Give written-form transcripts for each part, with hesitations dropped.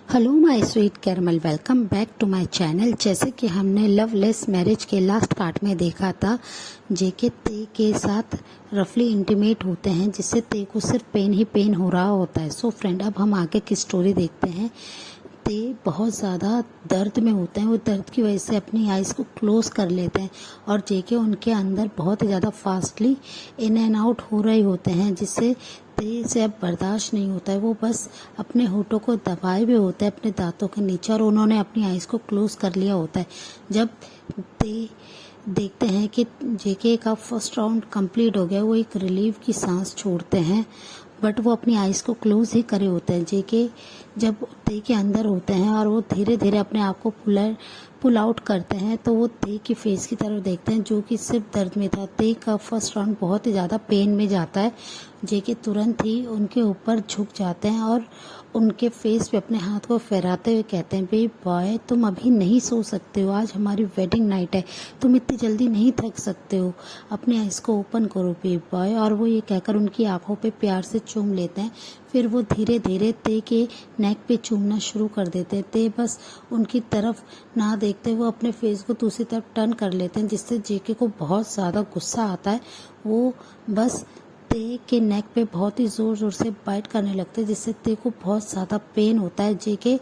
Hello my sweet caramel, welcome back to my channel. जैसे कि हमने लवलेस मैरिज के लास्ट पार्ट में देखा था, जेके ते के साथ रफली इंटीमेट होते हैं, जिससे ते को सिर्फ पेन ही पेन हो रहा होता है। सो फ्रेंड, अब हम आगे की स्टोरी देखते हैं। ते बहुत ज़्यादा दर्द में होते हैं, वो दर्द की वजह से अपनी आइज़ को क्लोज कर लेते हैं और जेके उनके अंदर बहुत ही ज़्यादा फास्टली इन एंड आउट हो रहे होते हैं, जिससे ते से अब बर्दाश्त नहीं होता है। वो बस अपने होठों को दबाए हुए होते हैं अपने दांतों के नीचे, और उन्होंने अपनी आइज़ को क्लोज कर लिया होता है। जब ते देखते हैं कि जेके का फर्स्ट राउंड कंप्लीट हो गया, वो एक रिलीफ की सांस छोड़ते हैं, बट वो अपनी आइज़ को क्लोज ही करे होते हैं। जेके जब ते के अंदर होते हैं और वो धीरे धीरे अपने आप को पुल आउट करते हैं, तो वो ते की फेस की तरफ देखते हैं, जो कि सिर्फ दर्द में था। ते का फर्स्ट राउंड बहुत ही ज़्यादा पेन में जाता है। जेके तुरंत ही उनके ऊपर झुक जाते हैं और उनके फेस पे अपने हाथ को फहराते हुए कहते हैं, बेबी बॉय, तुम अभी नहीं सो सकते हो, आज हमारी वेडिंग नाइट है, तुम इतनी जल्दी नहीं थक सकते हो, अपने आइज़ को ओपन करो बेबी बॉय। और वो ये कहकर उनकी आंखों पे प्यार से चूम लेते हैं। फिर वो धीरे धीरे ते के नेक पे चूमना शुरू कर देते हैं। ते बस उनकी तरफ ना देखते वो अपने फेस को दूसरी तरफ टर्न कर लेते हैं, जिससे जेके को बहुत ज़्यादा गुस्सा आता है। वो बस ते के नेक पे बहुत ही ज़ोर ज़ोर से बाइट करने लगते हैं, जिससे ते को बहुत ज़्यादा पेन होता है। जेके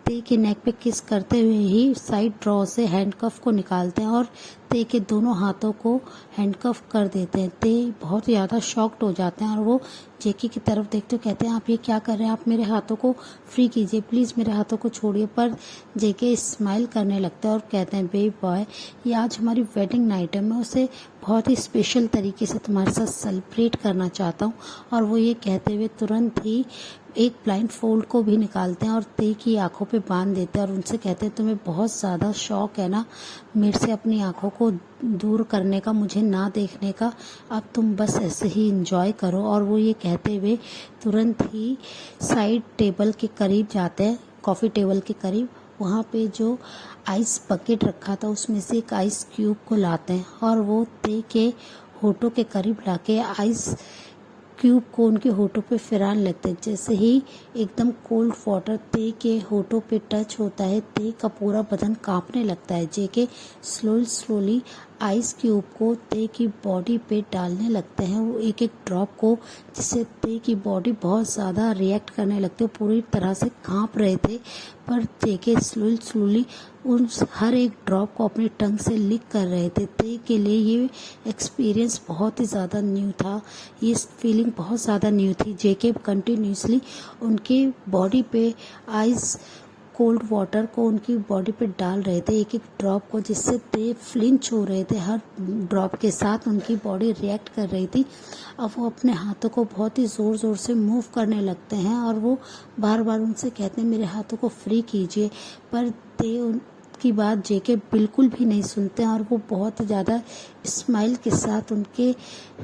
ते के नेक पे किस करते हुए ही साइड ड्रॉ से हैंडकफ को निकालते हैं और ते के दोनों हाथों को हैंडकफ कर देते हैं। ते बहुत ज़्यादा शॉक्ड हो जाते हैं और वो जेके की तरफ देखते हुए कहते हैं, आप ये क्या कर रहे हैं, आप मेरे हाथों को फ्री कीजिए प्लीज़, मेरे हाथों को छोड़िए। पर जेके स्माइल करने लगता है और कहते हैं, बेबी बॉय, ये आज हमारी वेडिंग नाइट है, मैं उसे बहुत ही स्पेशल तरीके से तुम्हारे साथ सेलिब्रेट करना चाहता हूँ। और वो ये कहते हुए तुरंत ही एक ब्लाइंड फोल्ड को भी निकालते हैं और ते की आंखों पे बांध देते हैं और उनसे कहते हैं, तुम्हें बहुत ज़्यादा शौक है ना मेरे से अपनी आंखों को दूर करने का, मुझे ना देखने का, अब तुम बस ऐसे ही इंजॉय करो। और वो ये कहते हुए तुरंत ही साइड टेबल के करीब जाते हैं, कॉफ़ी टेबल के करीब। वहाँ पे जो आइस बकेट रखा था उसमें से एक आइस क्यूब को लाते हैं और वो ते के होठों के करीब लाके आइस क्यूब को उनके होठों पे फिराने लगते हैं। जैसे ही एकदम कोल्ड वाटर ते के होठों पे टच होता है, ते का पूरा बदन कांपने लगता है। जेके स्लोली आइस क्यूब को ते की बॉडी पे डालने लगते हैं, वो एक एक ड्रॉप को, जिससे ते की बॉडी बहुत ज़्यादा रिएक्ट करने लगती है, पूरी तरह से कांप रहे थे। पर जेके स्लोली उन हर एक ड्रॉप को अपनी टंग से लिक कर रहे थे। ते के लिए ये एक्सपीरियंस बहुत ही ज़्यादा न्यू था, ये फीलिंग बहुत ज़्यादा न्यू थी। जेके कंटिन्यूसली उनके बॉडी पे आइस कोल्ड वाटर को उनकी बॉडी पे डाल रहे थे, एक एक ड्रॉप को, जिससे ते फ्लिंच हो रहे थे। हर ड्रॉप के साथ उनकी बॉडी रिएक्ट कर रही थी। अब वो अपने हाथों को बहुत ही ज़ोर ज़ोर से मूव करने लगते हैं और वो बार बार उनसे कहते हैं, मेरे हाथों को फ्री कीजिए। पर ते की बात जेके बिल्कुल भी नहीं सुनते हैं और वो बहुत ज़्यादा स्माइल के साथ उनके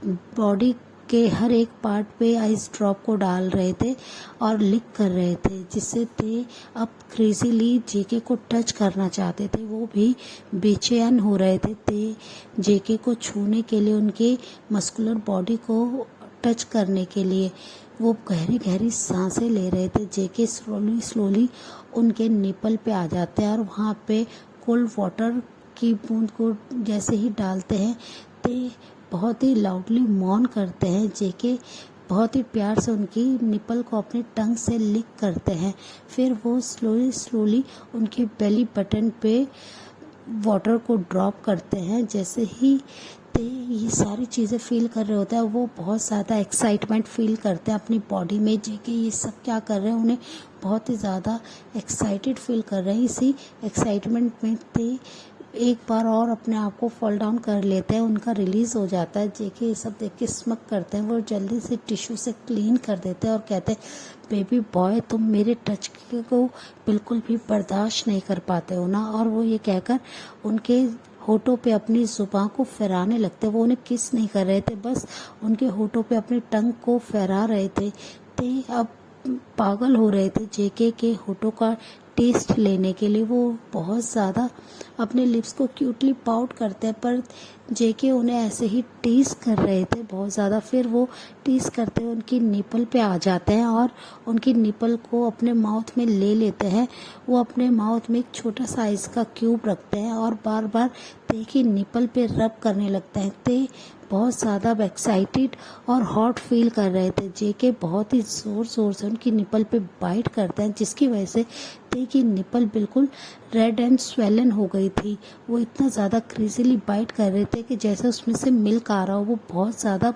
बॉडी के हर एक पार्ट पे आइस ड्रॉप को डाल रहे थे और लिक कर रहे थे, जिससे ते अब क्रेजीली जेके को टच करना चाहते थे। वो भी बेचैन हो रहे थे ते जेके को छूने के लिए, उनके मस्कुलर बॉडी को टच करने के लिए। वो गहरी गहरी सांसें ले रहे थे। जेके स्लोली उनके निपल पे आ जाते हैं और वहाँ पे कोल्ड वाटर की बूंद को जैसे ही डालते हैं, ते बहुत ही लाउडली मौन करते हैं। जेके बहुत ही प्यार से उनकी निपल को अपने टंग से लिक करते हैं। फिर वो स्लोली उनके बेली बटन पे वाटर को ड्रॉप करते हैं। जैसे ही ते ये सारी चीज़ें फील कर रहे होते हैं, वो बहुत ज़्यादा एक्साइटमेंट फील करते हैं अपनी बॉडी में। जेके ये सब क्या कर रहे हैं, उन्हें बहुत ही ज़्यादा एक्साइटेड फील कर रहे हैं। इसी एक्साइटमेंट में ते एक बार और अपने आप को फॉल डाउन कर लेते हैं, उनका रिलीज़ हो जाता है। जेके ये सब देख के स्मक करते हैं, वो जल्दी से टिश्यू से क्लीन कर देते हैं और कहते हैं, बेबी बॉय, तुम मेरे टच को बिल्कुल भी बर्दाश्त नहीं कर पाते हो ना। और वो ये कहकर उनके होठों पे अपनी जुबान को फहराने लगते। वो उन्हें किस नहीं कर रहे थे, बस उनके होठों पे अपनी टंग को फहरा रहे थे। ते अब पागल हो रहे थे जेके के होठों का टेस्ट लेने के लिए वो बहुत ज़्यादा अपने लिप्स को क्यूटली पाउट करते हैं, पर जेके उन्हें ऐसे ही टीज कर रहे थे बहुत ज़्यादा। फिर वो टीज करते हुए उनकी निपल पे आ जाते हैं और उनकी निपल को अपने माउथ में ले लेते हैं। वो अपने माउथ में एक छोटा साइज का क्यूब रखते हैं और बार बार ते की निपल पे रब करने लगते हैं। ते बहुत ज़्यादा एक्साइटेड और हॉट फील कर रहे थे। जेके बहुत ही ज़ोर ज़ोर से उनकी निपल पे बाइट करते हैं, जिसकी वजह से ते की निपल बिल्कुल रेड एंड स्वेलन हो गई थी। वो इतना ज़्यादा क्रेजीली बाइट कर रहे थे कि जैसे उसमें से मिल्क आ रहा हो। वो बहुत ज़्यादा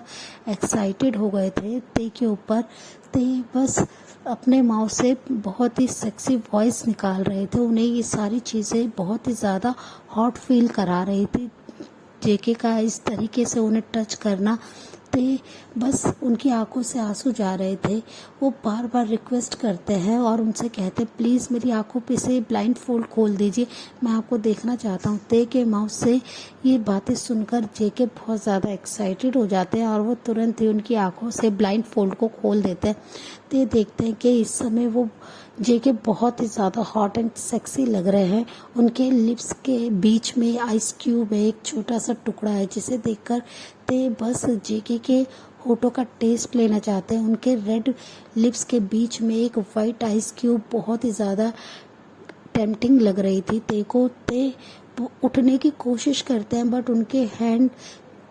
एक्साइटेड हो गए थे ते के ऊपर। ते बस अपने माउथ से बहुत ही सेक्सी वॉइस निकाल रहे थे। उन्हें ये सारी चीज़ें बहुत ही ज़्यादा हॉट फील करा रही थी। जेके का इस तरीके से उन्हें टच करना, ते बस उनकी आंखों से आंसू जा रहे थे। वो बार बार रिक्वेस्ट करते हैं और उनसे कहते हैं प्लीज़ मेरी आंखों पे से ब्लाइंड फोल्ड खोल दीजिए, मैं आपको देखना चाहता हूँ। ते के माउथ से ये बातें सुनकर जेके बहुत ज़्यादा एक्साइटेड हो जाते हैं और वो तुरंत ही उनकी आंखों से ब्लाइंड फोल्ड को खोल देते हैं। ते देखते हैं कि इस समय वो जेके बहुत ही ज़्यादा हॉट एंड सेक्सी लग रहे हैं। उनके लिप्स के बीच में आइस क्यूब है, एक छोटा सा टुकड़ा है, जिसे देखकर ते बस जेके के होठों का टेस्ट लेना चाहते हैं। उनके रेड लिप्स के बीच में एक वाइट आइस क्यूब बहुत ही ज़्यादा टेम्पटिंग लग रही थी ते को। ते उठने की कोशिश करते हैं बट उनके हैंड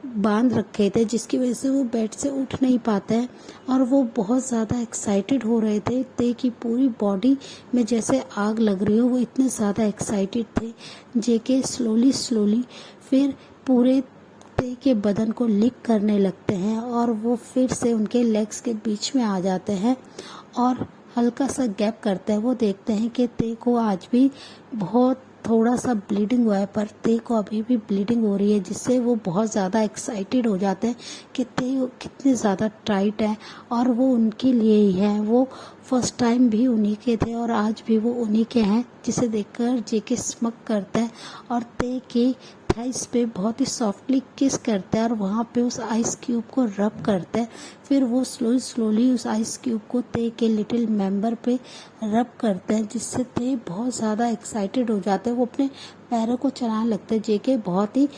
बांध रखे थे, जिसकी वजह से वो बेड से उठ नहीं पाते हैं और वो बहुत ज़्यादा एक्साइटेड हो रहे थे। ते की पूरी बॉडी में जैसे आग लग रही हो, वो इतने ज़्यादा एक्साइटेड थे। जेके स्लोली फिर पूरे ते के बदन को लिक करने लगते हैं और वो फिर से उनके लेग्स के बीच में आ जाते हैं और हल्का सा गैप करते हैं। वो देखते हैं कि ते को आज भी बहुत थोड़ा सा ब्लीडिंग हुआ है, पर ते को अभी भी ब्लीडिंग हो रही है, जिससे वो बहुत ज़्यादा एक्साइटेड हो जाते हैं कि ते कितने ज़्यादा टाइट है और वो उनके लिए ही है। वो फर्स्ट टाइम भी उन्हीं के थे और आज भी वो उन्हीं के हैं, जिसे देखकर जेके स्मक करता है और ते के थाइस पे बहुत ही सॉफ्टली किस करता है और वहाँ पे उस आइस क्यूब को रब करता है। फिर वो स्लोली उस आइस क्यूब को ते के लिटिल मेंबर पे रब करते हैं, जिससे ते बहुत ज़्यादा एक्साइटेड हो जाते हैं। वो अपने पैरों को चलाने लगते हैं। जेके बहुत ही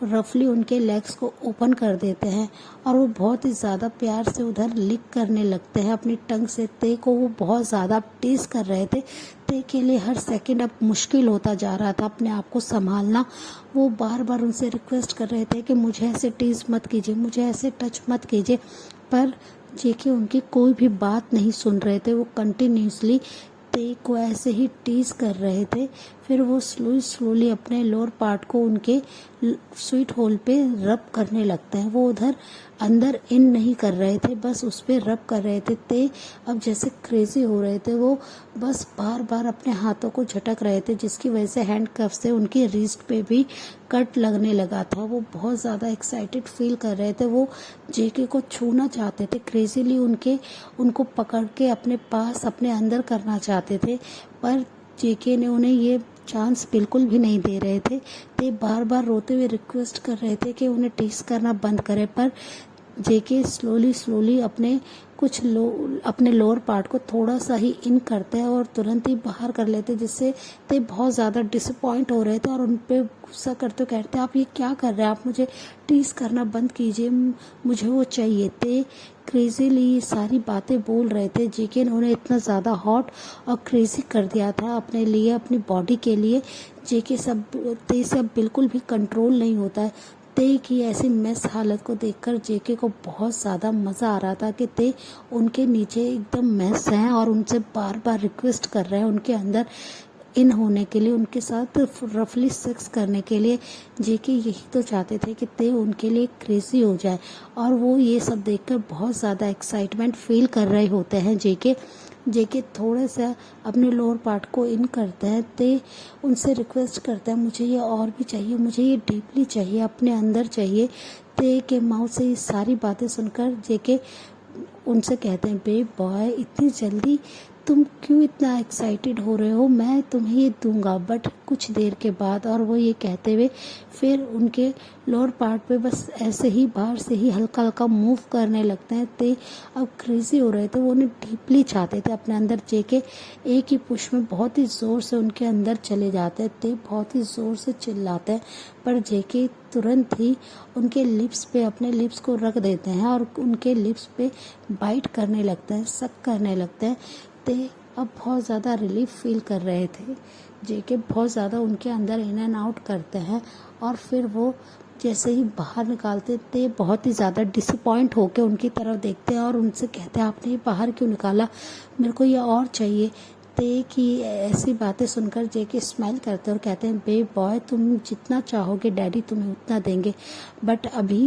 रफली उनके लेग्स को ओपन कर देते हैं और वो बहुत ही ज़्यादा प्यार से उधर लिक करने लगते हैं अपनी टंग से। ते को वो बहुत ज़्यादा टीज कर रहे थे। ते के लिए हर सेकंड अब मुश्किल होता जा रहा था अपने आप को संभालना। वो बार बार उनसे रिक्वेस्ट कर रहे थे कि मुझे ऐसे टीज मत कीजिए, मुझे ऐसे टच मत कीजिए, पर जेके उनकी कोई भी बात नहीं सुन रहे थे। वो कंटिन्यूसली ते को ऐसे ही टीज कर रहे थे। फिर वो स्लोली अपने लोअर पार्ट को उनके स्वीट होल पे रब करने लगते हैं। वो उधर अंदर इन नहीं कर रहे थे, बस उस पे रब कर रहे थे। ते अब जैसे क्रेजी हो रहे थे। वो बस बार बार अपने हाथों को झटक रहे थे, जिसकी वजह से हैंड कफ से उनकी रिस्ट पे भी कट लगने लगा था। वो बहुत ज़्यादा एक्साइटेड फील कर रहे थे। वो जेके को छूना चाहते थे, क्रेजीली उनको पकड़ के अपने पास अपने अंदर करना चाहते थे, पर जेके ने उन्हें ये चांस बिल्कुल भी नहीं दे रहे थे। ते बार बार रोते हुए रिक्वेस्ट कर रहे थे कि उन्हें टीज करना बंद करें, पर जेके स्लोली अपने लोअर पार्ट को थोड़ा सा ही इन करते हैं और तुरंत ही बाहर कर लेते, जिससे ते बहुत ज़्यादा डिसअपॉइंट हो रहे थे और उन पे गुस्सा करते हुए कहते आप ये क्या कर रहे हैं, आप मुझे टीज करना बंद कीजिए, मुझे वो चाहिए। ते क्रेजीली सारी बातें बोल रहे थे। जेके ने उन्हें इतना ज़्यादा हॉट और क्रेजी कर दिया था अपने लिए, अपनी बॉडी के लिए। ते से अब बिल्कुल भी कंट्रोल नहीं होता है। ते की ऐसी मेस हालत को देखकर जेके को बहुत ज़्यादा मज़ा आ रहा था कि ते उनके नीचे एकदम मेस हैं और उनसे बार बार रिक्वेस्ट कर रहे हैं उनके अंदर इन होने के लिए, उनके साथ रफली सेक्स करने के लिए। जेके यही तो चाहते थे कि ते उनके लिए क्रेजी हो जाए और वो ये सब देखकर बहुत ज़्यादा एक्साइटमेंट फील कर रहे होते हैं। जेके थोड़ा सा अपने लोअर पार्ट को इन करते हैं। ते उनसे रिक्वेस्ट करते हैं मुझे ये और भी चाहिए, मुझे ये डीपली चाहिए, अपने अंदर चाहिए। ते के माउथ से ये सारी बातें सुनकर जेके उनसे कहते हैं बेब बॉय इतनी जल्दी तुम क्यों इतना एक्साइटेड हो रहे हो, मैं तुम्हें ये दूंगा बट कुछ देर के बाद। और वो ये कहते हुए फिर उनके लोअर पार्ट पे बस ऐसे ही बाहर से ही हल्का हल्का मूव करने लगते हैं। ते अब क्रेजी हो रहे थे, वो उन्हें डीपली चाहते थे अपने अंदर। जेके एक ही पुश में बहुत ही ज़ोर से उनके अंदर चले जाते हैं। ते बहुत ही ज़ोर से चिल्लाते हैं पर जेके तुरंत ही उनके लिप्स पे अपने लिप्स को रख देते हैं और उनके लिप्स पे बाइट करने लगते हैं, सक करने लगते हैं। ते अब बहुत ज़्यादा रिलीफ फील कर रहे थे। जेके बहुत ज़्यादा उनके अंदर इन एंड आउट करते हैं और फिर वो जैसे ही बाहर निकालते थे बहुत ही ज़्यादा डिसअपॉइंट होकर उनकी तरफ देखते हैं और उनसे कहते हैं आपने ये बाहर क्यों निकाला, मेरे को ये और चाहिए। ते की ऐसी बातें सुनकर जेके स्माइल करते हैं और कहते हैं बे बॉय, तुम जितना चाहोगे डैडी तुम्हें उतना देंगे बट अभी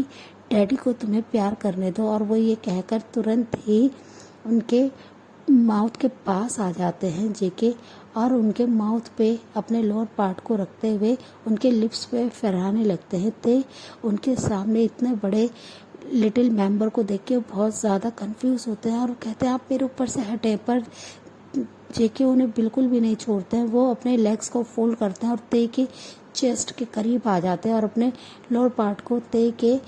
डैडी को तुम्हें प्यार करने दो। और वो ये कहकर तुरंत ही उनके माउथ के पास आ जाते हैं जेके और उनके माउथ पे अपने लोअर पार्ट को रखते हुए उनके लिप्स पे फहराने लगते हैं। ते उनके सामने इतने बड़े लिटिल मेंबर को देख के बहुत ज़्यादा कंफ्यूज होते हैं और कहते हैं आप मेरे ऊपर से हटे। पर जेके उन्हें बिल्कुल भी नहीं छोड़ते हैं। वो अपने लेग्स को फोल्ड करते हैं और ते के चेस्ट के करीब आ जाते हैं और अपने लोअर पार्ट को ते के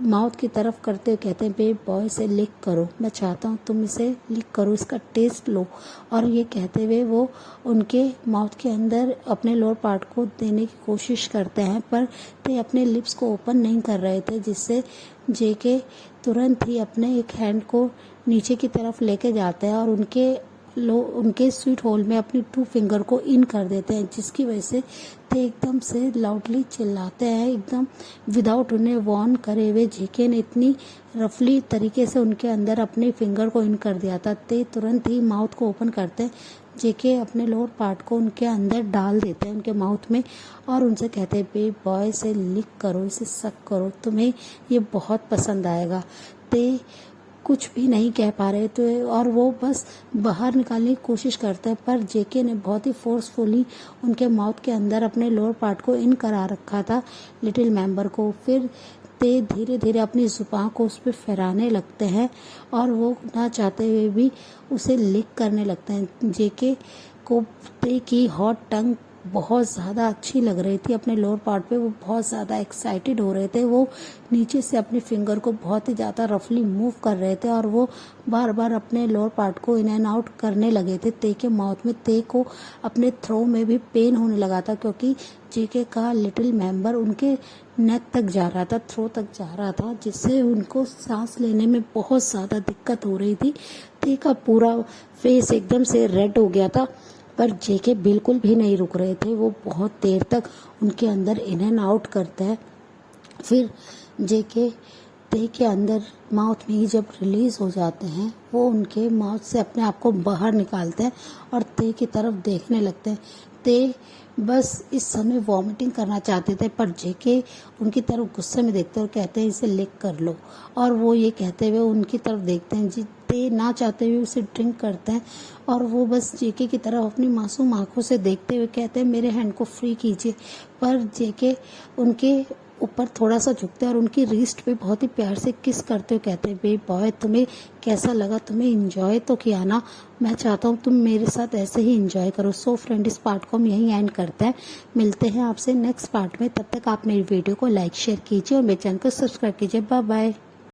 माउथ की तरफ करते हुए कहते हैं बे बॉय से लिक करो, मैं चाहता हूँ तुम इसे लिक करो, इसका टेस्ट लो। और ये कहते हुए वो उनके माउथ के अंदर अपने लोअर पार्ट को देने की कोशिश करते हैं पर ते अपने लिप्स को ओपन नहीं कर रहे थे, जिससे जेके तुरंत ही अपने एक हैंड को नीचे की तरफ लेके जाते हैं और उनके स्वीट होल में अपनी 2 फिंगर को इन कर देते हैं, जिसकी वजह से ते एकदम से लाउडली चिल्लाते हैं। एकदम विदाउट उन्हें वार्न करे हुए जेके ने इतनी रफली तरीके से उनके अंदर अपने फिंगर को इन कर दिया था। ते तुरंत ही माउथ को ओपन करते हैं। जेके अपने लोअर पार्ट को उनके अंदर डाल देते हैं उनके माउथ में और उनसे कहते हैं बे बॉय से लिक करो, इसे सक करो, तुम्हें ये बहुत पसंद आएगा। ते कुछ भी नहीं कह पा रहे तो और वो बस बाहर निकालने की कोशिश करते हैं पर जेके ने बहुत ही फोर्सफुली उनके माउथ के अंदर अपने लोअर पार्ट को इन करा रखा था लिटिल मेंबर को। फिर ते धीरे धीरे अपनी जुबान को उस पर फहराने लगते हैं और वो ना चाहते हुए भी उसे लिक करने लगते हैं। जेके को ते की हॉट टंग बहुत ज़्यादा अच्छी लग रही थी अपने लोअर पार्ट पे। वो बहुत ज़्यादा एक्साइटेड हो रहे थे। वो नीचे से अपने फिंगर को बहुत ही ज़्यादा रफली मूव कर रहे थे और वो बार बार अपने लोअर पार्ट को इन एंड आउट करने लगे थे ते के माउथ में। ते को अपने थ्रो में भी पेन होने लगा था क्योंकि जेके का लिटिल मेंबर उनके नेक तक जा रहा था, थ्रो तक जा रहा था, जिससे उनको सांस लेने में बहुत ज़्यादा दिक्कत हो रही थी। ते का पूरा फेस एकदम से रेड हो गया था पर जेके बिल्कुल भी नहीं रुक रहे थे। वो बहुत देर तक उनके अंदर इन एंड आउट करते हैं। फिर जेके ते के अंदर माउथ में ही जब रिलीज हो जाते हैं वो उनके माउथ से अपने आप को बाहर निकालते हैं और ते की तरफ देखने लगते हैं। ते बस इस समय वॉमिटिंग करना चाहते थे पर जेके उनकी तरफ गुस्से में देखते हैं और कहते हैं इसे लिक कर लो। और वो ये कहते हुए उनकी तरफ देखते हैं। जी ते ना चाहते हुए उसे ड्रिंक करते हैं और वो बस जेके की तरफ अपनी मासूम आंखों से देखते हुए कहते हैं मेरे हैंड को फ्री कीजिए। पर जेके उनके ऊपर थोड़ा सा झुकते हैं और उनकी रिस्ट पे बहुत ही प्यार से किस करते हुए कहते हैं बे बॉय, तुम्हें कैसा लगा, तुम्हें इंजॉय तो किया ना, मैं चाहता हूँ तुम मेरे साथ ऐसे ही इंजॉय करो। सो फ्रेंड, इस पार्ट को हम यहीं एंड करते हैं। मिलते हैं आपसे नेक्स्ट पार्ट में। तब तक आप मेरी वीडियो को लाइक शेयर कीजिए और मेरे चैनल को सब्सक्राइब कीजिए। Bye bye.